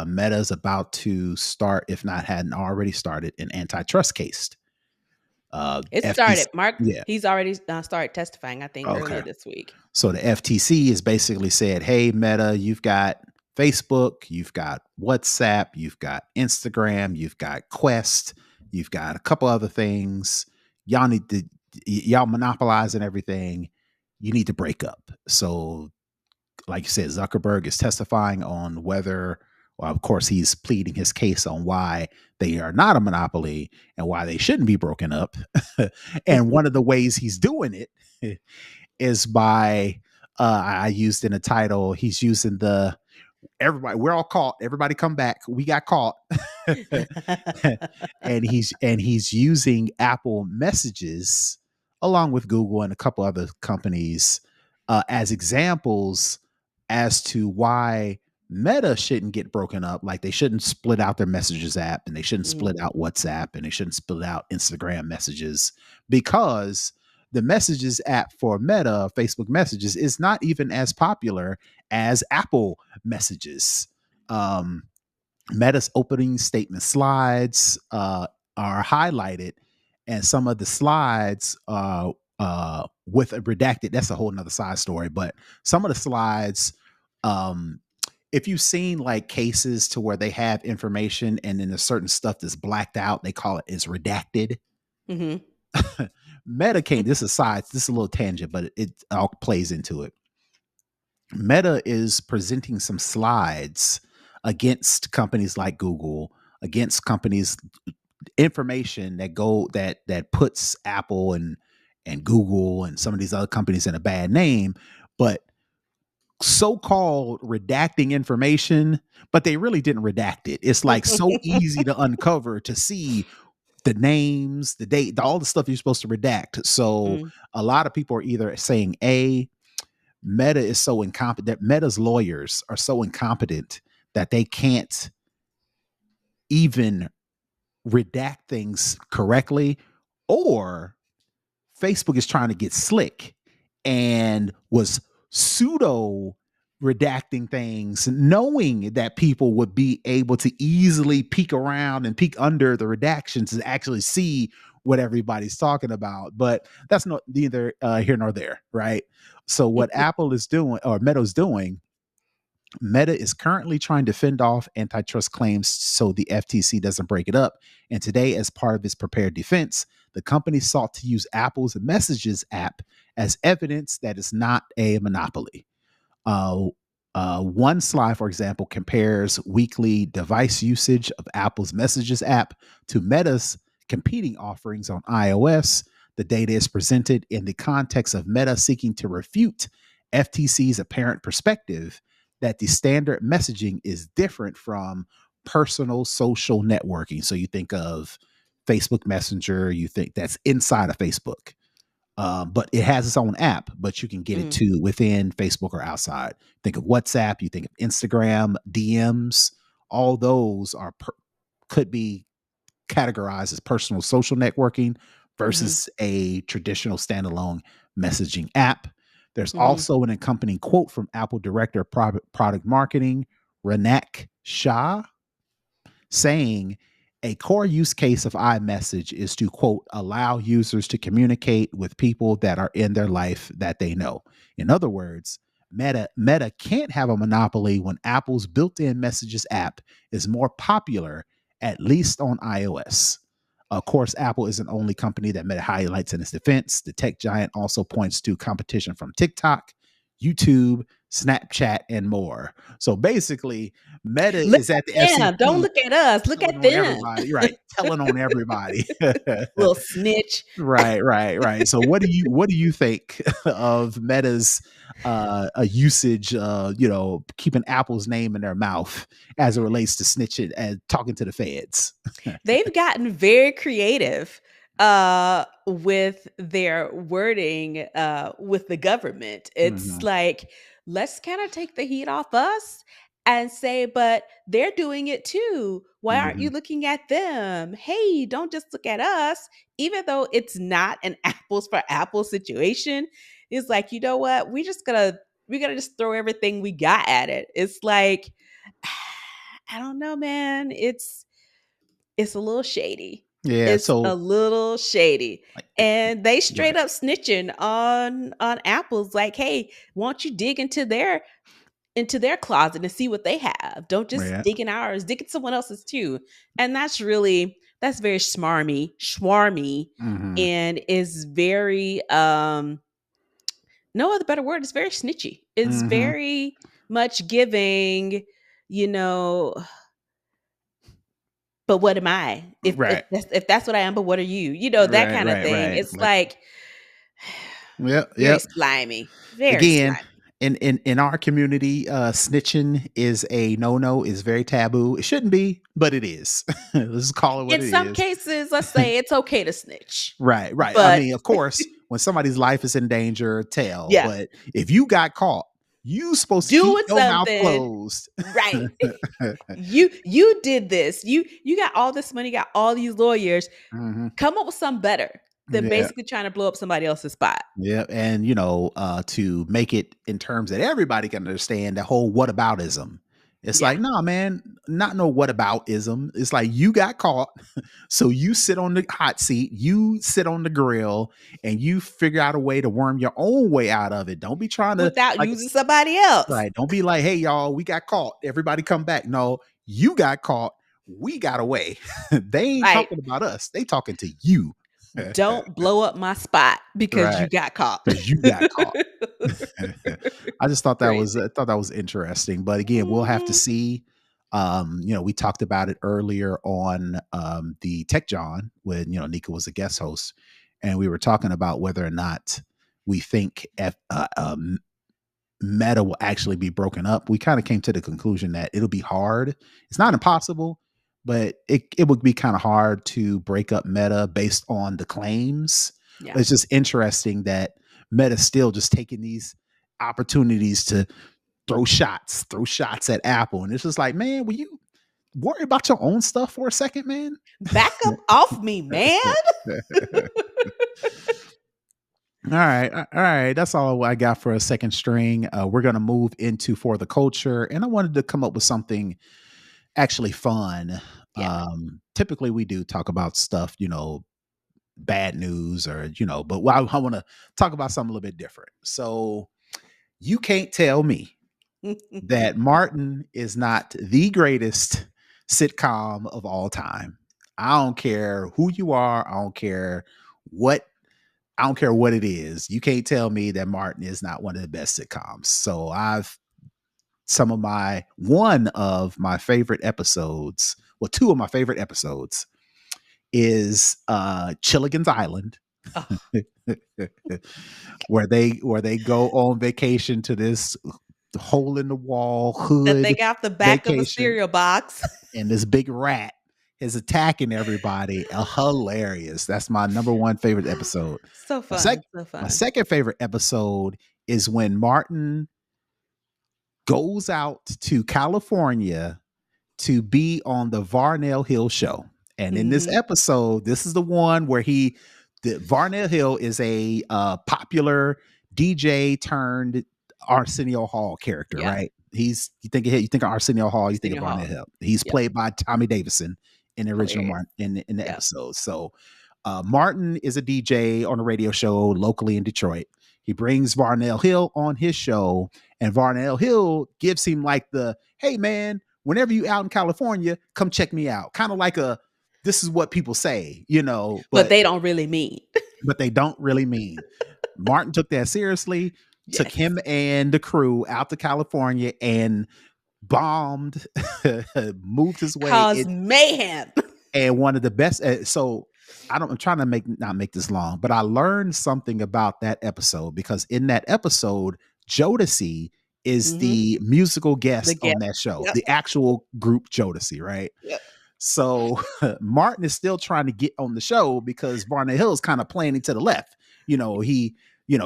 Speaker 1: Meta is about to start, if not hadn't already started, an antitrust case.
Speaker 2: It
Speaker 1: FTC,
Speaker 2: started. Mark,
Speaker 1: yeah,
Speaker 2: he's already started testifying, I think,
Speaker 1: okay.
Speaker 2: earlier this week.
Speaker 1: So the FTC has basically said, "Hey, Meta, you've got Facebook, you've got WhatsApp, you've got Instagram, you've got Quest, you've got a couple other things. Y'all need to y'all monopolizing everything. You need to break up." So like you said, Zuckerberg is testifying on whether, well, of course, he's pleading his case on why they are not a monopoly and why they shouldn't be broken up. And one of the ways he's doing it is by, I used in a title, he's using the everybody, we're all caught, everybody come back, we got caught. and he's using Apple messages along with Google and a couple other companies as examples as to why Meta shouldn't get broken up. Like they shouldn't split out their messages app and they shouldn't
Speaker 2: Mhm,
Speaker 1: split out WhatsApp and they shouldn't split out Instagram messages because the messages app for Meta, Facebook messages, is not even as popular as Apple messages. Um, Meta's opening statement slides are highlighted, and some of the slides with a redacted. That's a whole nother side story. But some of the slides, um, if you've seen like cases to where they have information and then there's certain stuff that's blacked out, they call it is redacted.
Speaker 2: mhm.
Speaker 1: Meta came. This is side. This is a little tangent, but it all plays into it. Meta is presenting some slides against companies like Google, against companies information that puts Apple and Google and some of these other companies in a bad name, but so-called redacting information, but they really didn't redact it. It's like so easy to uncover to see the names, the date, all the stuff you're supposed to redact. So
Speaker 2: Mm.
Speaker 1: a lot of people are either saying Meta is so incompetent. Meta's lawyers are so incompetent that they can't even redact things correctly, or Facebook is trying to get slick and was pseudo redacting things, knowing that people would be able to easily peek around and peek under the redactions to actually see what everybody's talking about. But that's not neither here nor there, right? So what Apple is doing or Meta's doing, Meta is currently trying to fend off antitrust claims so the FTC doesn't break it up. And today, as part of its prepared defense, the company sought to use Apple's Messages app as evidence that it's not a monopoly. Uh, one slide, for example, compares weekly device usage of Apple's Messages app to Meta's competing offerings on iOS. The data is presented in the context of Meta seeking to refute FTC's apparent perspective that the standard messaging is different from personal social networking. So you think of Facebook Messenger, you think that's inside of Facebook. But it has its own app, but you can get it
Speaker 2: Mhm.
Speaker 1: too within Facebook or outside. Think of WhatsApp, you think of Instagram, DMs, all those could be categorized as personal social networking
Speaker 2: Mhm.
Speaker 1: versus a traditional standalone messaging app. There's
Speaker 2: Mhm.
Speaker 1: also an accompanying quote from Apple Director of Product Marketing, Ranak Shah, saying a core use case of iMessage is to, quote, allow users to communicate with people that are in their life that they know. In other words, Meta can't have a monopoly when Apple's built-in Messages app is more popular, at least on iOS. Of course, Apple is the only company that Meta highlights in its defense. The tech giant also points to competition from TikTok, YouTube, Snapchat, and more. So basically, Meta
Speaker 2: Look
Speaker 1: is at the
Speaker 2: at them. Don't
Speaker 1: FCC
Speaker 2: look at us. Look
Speaker 1: telling
Speaker 2: at
Speaker 1: on
Speaker 2: them.
Speaker 1: everybody, right? Telling on everybody.
Speaker 2: Little snitch.
Speaker 1: Right. So what do you think of Meta's a usage keeping Apple's name in their mouth as it relates to snitching and talking to the feds?
Speaker 2: They've gotten very creative with their wording with the government. It's
Speaker 1: Mhm,
Speaker 2: like, let's kind of take the heat off us and say, but they're doing it too. Why aren't you
Speaker 1: mhm.
Speaker 2: looking at them? Hey, don't just look at us. Even though it's not an apples for apples situation, it's like, you know what? We gotta just throw everything we got at it. It's like, I don't know, man. It's a little shady.
Speaker 1: Yeah,
Speaker 2: It's a
Speaker 1: so
Speaker 2: little shady.
Speaker 1: like
Speaker 2: And they
Speaker 1: right.
Speaker 2: straight up snitching on Apple's like, "Hey, won't you dig into their closet and see what they have? Don't just
Speaker 1: Yeah.
Speaker 2: dig in ours, dig in someone else's too." And that's very schwarmy,
Speaker 1: Mhm.
Speaker 2: and is very no other better word, it's very snitchy. It's
Speaker 1: Mhm.
Speaker 2: very much giving, you know, but what am I?
Speaker 1: Right.
Speaker 2: If that's what I am, but what are you? You know, that kind of thing.
Speaker 1: Right.
Speaker 2: It's
Speaker 1: Like
Speaker 2: like
Speaker 1: yep,
Speaker 2: very
Speaker 1: yep.
Speaker 2: slimy. Very
Speaker 1: Again,
Speaker 2: slimy.
Speaker 1: in our community, snitching is a no, is very taboo. It shouldn't be, but it is. Let's call it what
Speaker 2: In
Speaker 1: it
Speaker 2: some
Speaker 1: is.
Speaker 2: cases, let's say it's okay to snitch.
Speaker 1: Right. I
Speaker 2: But
Speaker 1: mean, of course, when somebody's life is in danger, tell.
Speaker 2: yeah,
Speaker 1: But if you got caught, you supposed to keep
Speaker 2: doing
Speaker 1: your mouth
Speaker 2: something
Speaker 1: closed.
Speaker 2: right. You did this. You got all this money, got all these lawyers.
Speaker 1: Mhm.
Speaker 2: Come up with something better than
Speaker 1: Yeah.
Speaker 2: basically trying to blow up somebody else's spot.
Speaker 1: Yeah, and to make it in terms that everybody can understand the whole whataboutism. It's
Speaker 2: Yeah.
Speaker 1: like, nah, man, not no whataboutism. It's like you got caught, so you sit on the hot seat, you sit on the grill, and you figure out a way to worm your own way out of it. Don't be trying to
Speaker 2: Without
Speaker 1: like
Speaker 2: using somebody else.
Speaker 1: right. Don't be like, hey, y'all, we got caught. Everybody come back. No, you got caught. We got away. They ain't
Speaker 2: Right.
Speaker 1: talking about us. They talking to you.
Speaker 2: Don't blow up my spot because you
Speaker 1: Right.
Speaker 2: got caught.
Speaker 1: Because you got caught. I just thought
Speaker 2: Crazy.
Speaker 1: that was interesting. But again, we'll have to
Speaker 2: Mhm.
Speaker 1: see. We talked about it earlier on the Tech John when Nica was a guest host, and we were talking about whether or not we think Meta will actually be broken up. We kind of came to the conclusion that it'll be hard. It's not impossible, but it would be kind of hard to break up Meta based on the claims.
Speaker 2: Yeah.
Speaker 1: It's just interesting that Meta's still just taking these opportunities to throw shots at Apple. And it's just like, man, will you worry about your own stuff for a second, man?
Speaker 2: Back up off me, man.
Speaker 1: All right. That's all I got for a second string. We're gonna move into for the culture, and I wanted to come up with something actually fun.
Speaker 2: Yeah.
Speaker 1: Typically, we do talk about stuff, bad news or but I want to talk about something a little bit different. So you can't tell me that Martin is not the greatest sitcom of all time. I don't care who you are. What I don't care what it is. You can't tell me that Martin is not one of the best sitcoms. So I've some of my one of my favorite episodes, well, two of my favorite episodes is Chilligan's Island.
Speaker 2: Oh,
Speaker 1: where they go on vacation to this hole in the wall
Speaker 2: that
Speaker 1: hood
Speaker 2: they got the back of a
Speaker 1: vacation,
Speaker 2: cereal box.
Speaker 1: and this big rat is attacking everybody. Hilarious. That's my number one favorite episode.
Speaker 2: So
Speaker 1: My sec
Speaker 2: fun, so
Speaker 1: my
Speaker 2: fun.
Speaker 1: second favorite episode is when Martin goes out to California to be on the Varnell Hill show. And in this
Speaker 2: Mhm.
Speaker 1: episode, this is the one where the Varnell Hill is a popular DJ turned Arsenio Hall character,
Speaker 2: Yeah,
Speaker 1: right? You think of Arsenio Hall, you think of
Speaker 2: Arsenio
Speaker 1: Varnell
Speaker 2: Hall.
Speaker 1: Hill. He's
Speaker 2: Yep,
Speaker 1: played by Tommy Davidson in the original
Speaker 2: hilarious.
Speaker 1: Martin in the
Speaker 2: Yep,
Speaker 1: episode. So Martin is a DJ on a radio show locally in Detroit. He brings Varnell Hill on his show, and Varnell Hill gives him like the, hey man, whenever you out in California, come check me out. Kind of like this is what people say,
Speaker 2: but
Speaker 1: but
Speaker 2: they don't really mean.
Speaker 1: they don't really mean. Martin took that seriously, took
Speaker 2: Yes,
Speaker 1: him and the crew out to California and bombed, moved his way
Speaker 2: cause
Speaker 1: in,
Speaker 2: mayhem.
Speaker 1: and one of the best. So I'm trying to not make this long, but I learned something about that episode because in that episode, Jodeci is
Speaker 2: Mhm.
Speaker 1: the musical
Speaker 2: The
Speaker 1: guest
Speaker 2: get.
Speaker 1: on that show,
Speaker 2: Yep,
Speaker 1: the actual group Jodeci, right?
Speaker 2: yep.
Speaker 1: So Martin is still trying to get on the show because Barnett Hill is kind of playing to the left. He,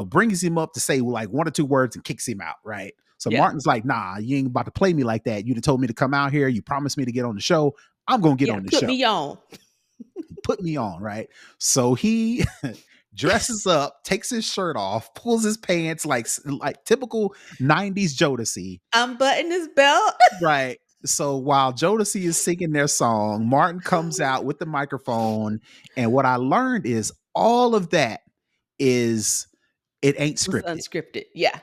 Speaker 1: brings him up to say like one or two words and kicks him out, right? So
Speaker 2: Yeah,
Speaker 1: Martin's like, nah, you ain't about to play me like that. You done told me to come out here. You promised me to get on the show. I'm going to get
Speaker 2: yeah.
Speaker 1: on the
Speaker 2: Put
Speaker 1: show.
Speaker 2: me on.
Speaker 1: Put me on, right? So he dresses up, takes his shirt off, pulls his pants like typical 90s Jodeci.
Speaker 2: Unbutton his belt.
Speaker 1: Right. So while Jodeci is singing their song, Martin comes out with the microphone. And what I learned is all of that is it ain't
Speaker 2: Was
Speaker 1: scripted.
Speaker 2: unscripted. Yeah.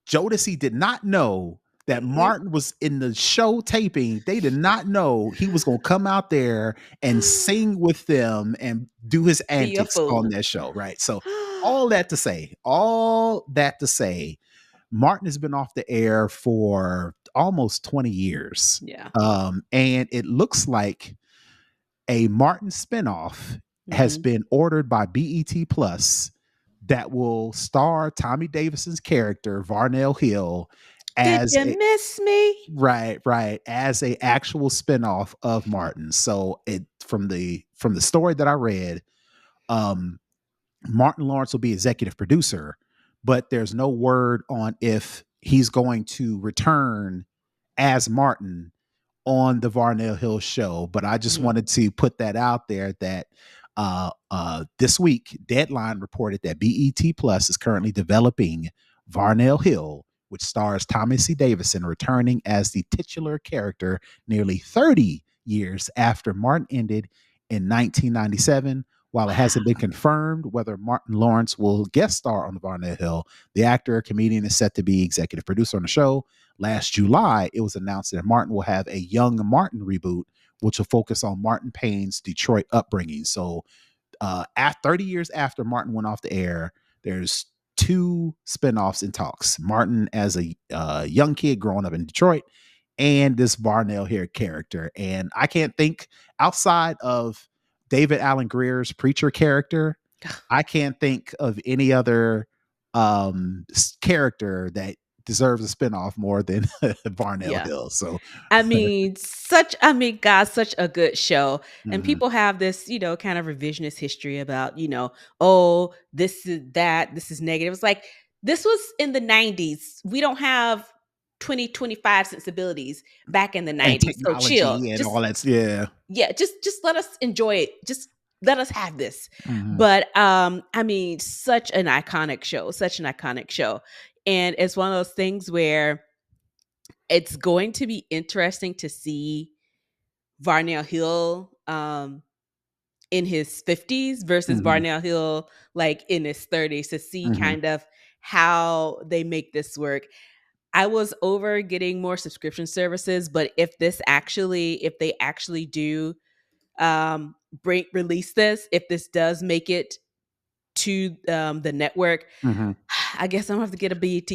Speaker 1: Jodeci did not know that
Speaker 2: Mm-mm.
Speaker 1: Martin was in the show taping. They did not know he was going to come out there and sing with them and do his
Speaker 2: Be a
Speaker 1: antics on
Speaker 2: fool.
Speaker 1: their show. Right. So all that to say, Martin has been off the air for almost 20 years.
Speaker 2: Yeah.
Speaker 1: And it looks like a Martin spinoff has
Speaker 2: Mhm.
Speaker 1: been ordered by BET Plus that will star Tommy Davidson's character, Varnell Hill,
Speaker 2: Did
Speaker 1: as
Speaker 2: you
Speaker 1: a
Speaker 2: miss me?
Speaker 1: right, as a actual spinoff of Martin. So it from the story that I read, um, Martin Lawrence will be executive producer, but there's no word on if he's going to return as Martin on the Varnell Hill show. But I just
Speaker 2: Mhm.
Speaker 1: wanted to put that out there that this week, Deadline reported that BET Plus is currently developing Varnell Hill, which stars Thomas C. Davidson returning as the titular character nearly 30 years after Martin ended in 1997. While it hasn't been
Speaker 2: Wow.
Speaker 1: confirmed whether Martin Lawrence will guest star on the Varnell Hill, the actor, comedian is set to be executive producer on the show. Last July, it was announced that Martin will have a Young Martin reboot, which will focus on Martin Payne's Detroit upbringing. So, at 30 years after Martin went off the air, there's two spinoffs in talks. Martin as a young kid growing up in Detroit, and this Varnell here character. And I can't think outside of David Allen Greer's preacher character. I can't think of any other character that deserves a spinoff more than Varnell
Speaker 2: Yeah.
Speaker 1: Hill. So,
Speaker 2: God, such a good show. And
Speaker 1: mhm,
Speaker 2: people have this, kind of revisionist history about, oh, this is that, this is negative. It's like this was in the 90s. We don't have 2025 sensibilities back in the
Speaker 1: and
Speaker 2: 90s. So chill.
Speaker 1: technology and all that. Yeah.
Speaker 2: Just let us enjoy it. Just let us have this.
Speaker 1: Mhm,
Speaker 2: But such an iconic show, such an iconic show. And it's one of those things where it's going to be interesting to see Varnell Hill in his 50s versus
Speaker 1: mhm,
Speaker 2: Varnell Hill like in his 30s to see
Speaker 1: mhm,
Speaker 2: kind of how they make this work. I was over getting more subscription services, but if they actually do release this, if this does make it to the network,
Speaker 1: mhm.
Speaker 2: I guess I'm gonna have to get a BET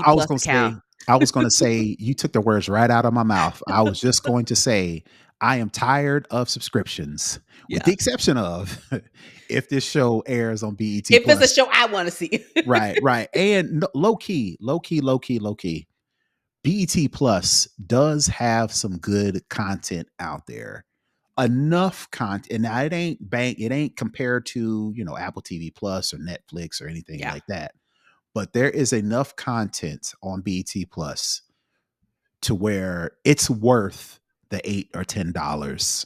Speaker 1: I was
Speaker 2: Plus
Speaker 1: gonna
Speaker 2: account.
Speaker 1: say, I was gonna say, you took the words right out of my mouth. I was just going to say, I am tired of subscriptions, with the
Speaker 2: Yeah.
Speaker 1: exception of if this show airs on BET
Speaker 2: If it's a
Speaker 1: Plus.
Speaker 2: show I want to see.
Speaker 1: Right, right. And low key, low key, low key, low key. BET Plus does have some good content out there. Enough content. Now it ain't compared to, Apple TV Plus or Netflix or anything
Speaker 2: Yeah.
Speaker 1: like that. But there is enough content on BET Plus to where it's worth the $8 or $10,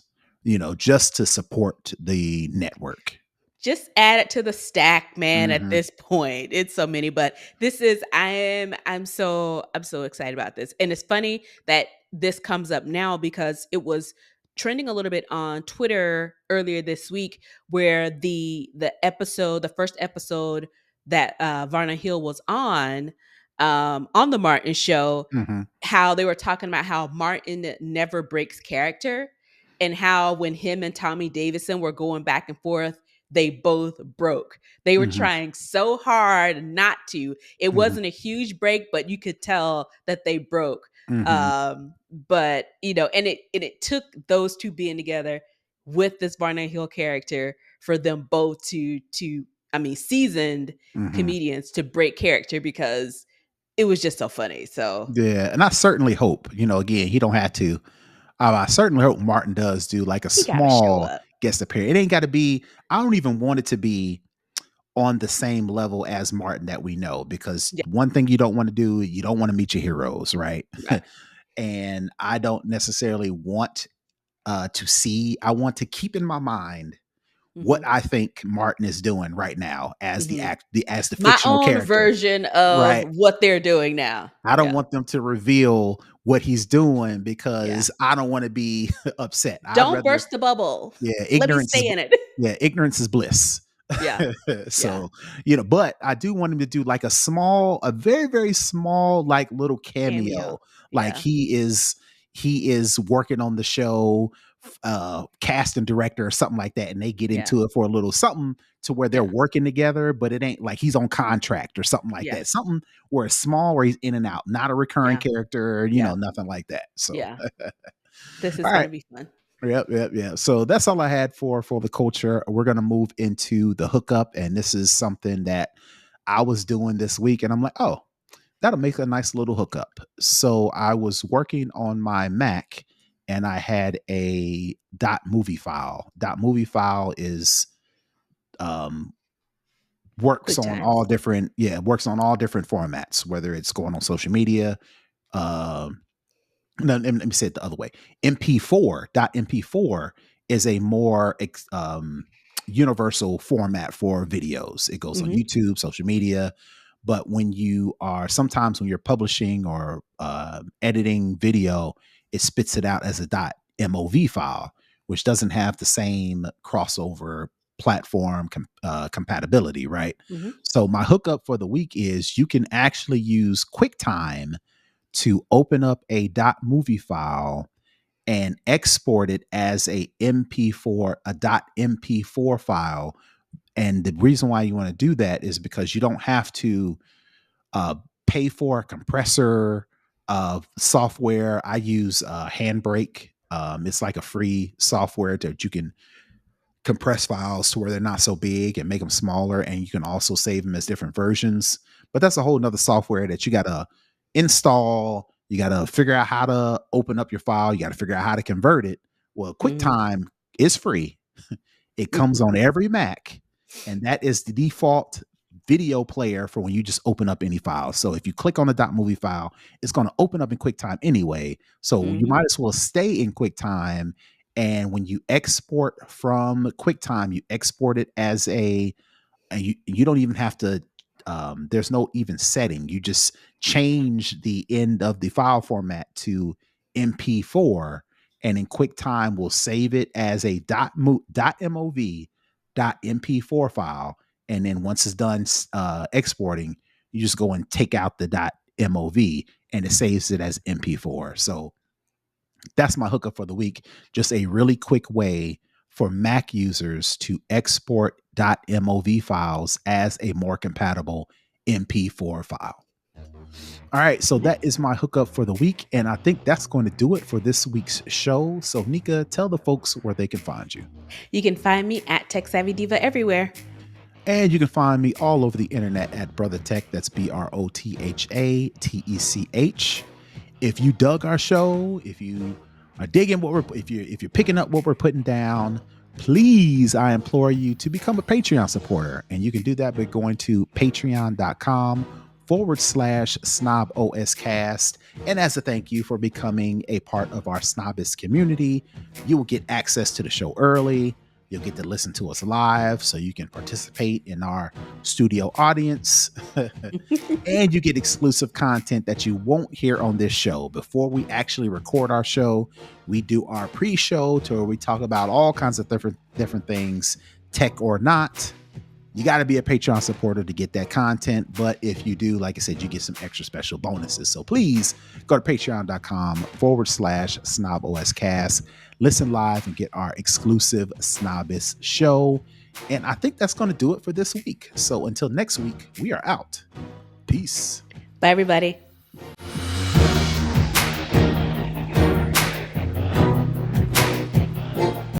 Speaker 1: just to support the network.
Speaker 2: Just add it to the stack, man, at
Speaker 1: Hmm.
Speaker 2: this point. It's so many, but this is I'm so excited about this. And it's funny that this comes up now because it was trending a little bit on Twitter earlier this week where the first episode that Varna Hill was on the Martin show,
Speaker 1: Hmm.
Speaker 2: how they were talking about how Martin never breaks character and how when him and Tommy Davidson were going back and forth, they both broke. They were
Speaker 1: Hmm.
Speaker 2: trying so hard not to. It
Speaker 1: Hmm.
Speaker 2: wasn't a huge break, but you could tell that they broke.
Speaker 1: Hmm.
Speaker 2: But and it took those two being together with this Barnett Hill character for them both to I mean seasoned
Speaker 1: Hmm.
Speaker 2: comedians to break character because it was just so funny. So
Speaker 1: Yeah, and I certainly hope, again, he don't have to. I certainly hope Martin does do like a
Speaker 2: he gotta show
Speaker 1: small
Speaker 2: up.
Speaker 1: guest appearance. It ain't got to be. I don't even want it to be on the same level as Martin that we know, because
Speaker 2: Yeah,
Speaker 1: one thing you don't want to do, you don't want to meet your heroes, right?
Speaker 2: right.
Speaker 1: And I don't necessarily want to see. I want to keep in my mind what
Speaker 2: Hmm.
Speaker 1: I think Martin is doing right now as
Speaker 2: Hmm.
Speaker 1: as the
Speaker 2: My
Speaker 1: fictional
Speaker 2: own
Speaker 1: character,
Speaker 2: version of
Speaker 1: right?
Speaker 2: what they're doing now.
Speaker 1: I don't
Speaker 2: Yeah,
Speaker 1: want them to reveal what he's doing
Speaker 2: yeah.
Speaker 1: because I don't want to be upset. I'd
Speaker 2: Don't
Speaker 1: rather,
Speaker 2: burst the bubble.
Speaker 1: yeah,
Speaker 2: Let me stay in it.
Speaker 1: ignorance is bliss.
Speaker 2: Yeah, yeah.
Speaker 1: So, but I do want him to do like a very, very small, like little cameo.
Speaker 2: Cameo.
Speaker 1: Like
Speaker 2: Yeah,
Speaker 1: he is working on the show, cast and director or something like that. And they get
Speaker 2: yeah,
Speaker 1: into it for a little something to where they're
Speaker 2: yeah,
Speaker 1: working together, but it ain't like he's on contract or something like
Speaker 2: yeah,
Speaker 1: that. Something where it's small, where he's in and out, not a recurring
Speaker 2: yeah,
Speaker 1: character,
Speaker 2: yeah,
Speaker 1: nothing like that. So,
Speaker 2: yeah. This is
Speaker 1: all
Speaker 2: gonna
Speaker 1: right.
Speaker 2: be fun.
Speaker 1: Yep, yep, yeah. So that's all I had for the culture. We're gonna move into the hookup, and this is something that I was doing this week, and I'm like, oh, that'll make a nice little hookup. So I was working on my Mac, and I had a dot movie file. Dot movie file is um
Speaker 2: QuickTime.
Speaker 1: works on all different formats, whether it's going on social media. Um, no, let me say it the other way. MP4 is a more universal format for videos. It goes on
Speaker 2: Hmm.
Speaker 1: YouTube, social media. But sometimes when you're publishing or editing video, it spits it out as a .mov file, which doesn't have the same crossover platform compatibility, right?
Speaker 2: Hmm.
Speaker 1: So my hookup for the week is you can actually use QuickTime to open up a .movie file and export it as a .mp4 file. And the reason why you want to do that is because you don't have to uh, pay for a compressor of software. I use Handbrake. It's like a free software that you can compress files to where they're not so big and make them smaller, and you can also save them as different versions. But that's a whole nother software that you got to install. You got to figure out how to open up your file. You got to figure out how to convert it. Well,
Speaker 2: Hmm.
Speaker 1: QuickTime is free. It comes
Speaker 2: Hmm.
Speaker 1: on every Mac, and that is the default video player for when you just open up any file. So if you click on the .movie file, it's going to open up in QuickTime anyway. So you
Speaker 2: Hmm.
Speaker 1: might as well stay in QuickTime. And when you export from QuickTime, you export it as and you don't even have to. There's no even setting. You just change the end of the file format to MP4, and in QuickTime will save it as a .mov .mp4 file. And then once it's done exporting, you just go and take out the .mov, and it saves it as MP4. So that's my hookup for the week. Just a really quick way for Mac users to export .mov files as a more compatible MP4 file. All right, so that is my hookup for the week, and I think that's going to do it for this week's show. So, Nica, tell the folks where they can find you.
Speaker 2: You can find me at Tech Savvy Diva everywhere.
Speaker 1: And you can find me all over the internet at Brother Tech. That's BROTHATECH. If you dug our show, if you are digging if you're picking up what we're putting down, please, I implore you to become a Patreon supporter. And you can do that by going to patreon.com/snoboscast. And as a thank you for becoming a part of our Snobist community, you will get access to the show early. You'll get to listen to us live so you can participate in our studio audience. And you get exclusive content that you won't hear on this show. Before we actually record our show, we do our pre-show to where we talk about all kinds of different things, tech or not. You got to be a Patreon supporter to get that content. But if you do, like I said, you get some extra special bonuses. So please go to patreon.com/snoboscast. Listen live and get our exclusive Snobist show. And I think that's going to do it for this week. So until next week, we are out. Peace.
Speaker 2: Bye, everybody.